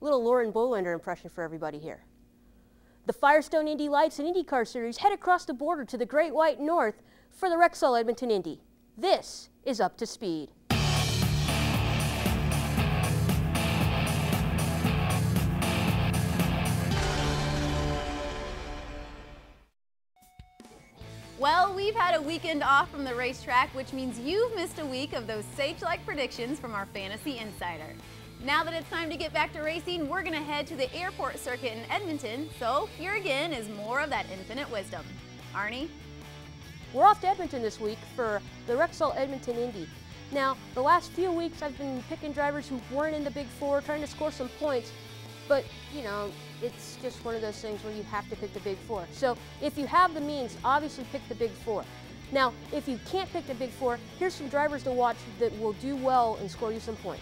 Little Lauren Bolander impression for everybody here. The Firestone Indy Lights and IndyCar Series head across the border to the Great White North for the Rexall Edmonton Indy. This is Up to Speed. Well, we've had a weekend off from the racetrack, which means you've missed a week of those sage-like predictions from our Fantasy Insider. Now that it's time to get back to racing, we're going to head to the airport circuit in Edmonton, so here again is more of that infinite wisdom. Arnie? We're off to Edmonton this week for the Rexall Edmonton Indy. Now, the last few weeks I've been picking drivers who weren't in the Big Four, trying to score some points, but, you know, it's just one of those things where you have to pick the Big Four. So if you have the means, obviously pick the Big Four. Now, if you can't pick the Big Four, here's some drivers to watch that will do well and score you some points.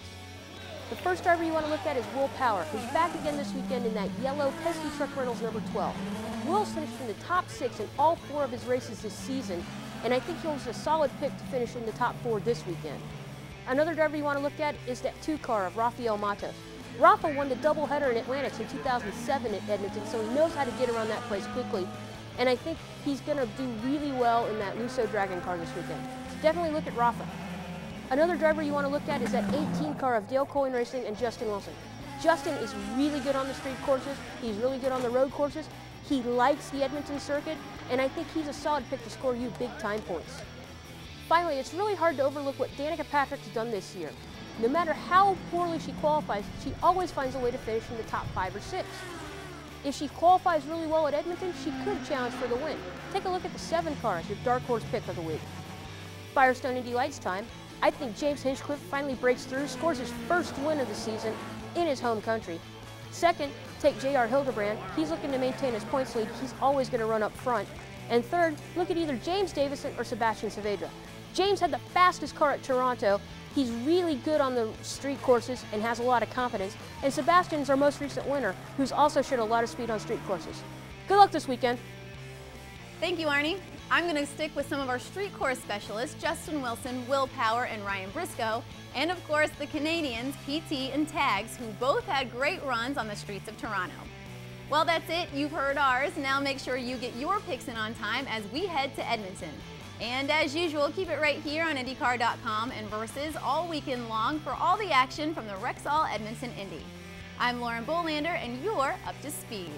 The first driver you want to look at is Will Power, who's back again this weekend in that yellow Pesky Truck Reynolds number 12. Will's finished in the top 6 in all 4 of his races this season, and I think he's a solid pick to finish in the top 4 this weekend. Another driver you want to look at is that 2 car of Rafael Matos. Rafa won the doubleheader in Atlantic in 2007 at Edmonton, so he knows how to get around that place quickly. And I think he's going to do really well in that Lusso Dragon car this weekend. So definitely look at Rafa. Another driver you want to look at is that 18 car of Dale Coyne Racing and Justin Wilson. Justin is really good on the street courses. He's really good on the road courses. He likes the Edmonton circuit, and I think he's a solid pick to score you big time points. Finally, it's really hard to overlook what Danica Patrick's done this year. No matter how poorly she qualifies, she always finds a way to finish in the top 5 or 6. If she qualifies really well at Edmonton, she could challenge for the win. Take a look at the 7 car as your dark horse pick of the week. Firestone Indy Lights time. I think James Hinchcliffe finally breaks through, scores his first win of the season in his home country. Second, take J.R. Hildebrand. He's looking to maintain his points lead. He's always going to run up front. And third, look at either James Davison or Sebastian Saavedra. James had the fastest car at Toronto. He's really good on the street courses and has a lot of confidence. And Sebastian's our most recent winner, who's also showed a lot of speed on street courses. Good luck this weekend. Thank you, Arnie. I'm going to stick with some of our street course specialists, Justin Wilson, Will Power, and Ryan Briscoe, and of course the Canadians, PT and Tags, who both had great runs on the streets of Toronto. Well, that's it. You've heard ours. Now make sure you get your picks in on time as we head to Edmonton. And as usual, keep it right here on IndyCar.com and Versus all weekend long for all the action from the Rexall Edmonton Indy. I'm Lauren Bolander, and you're up to speed.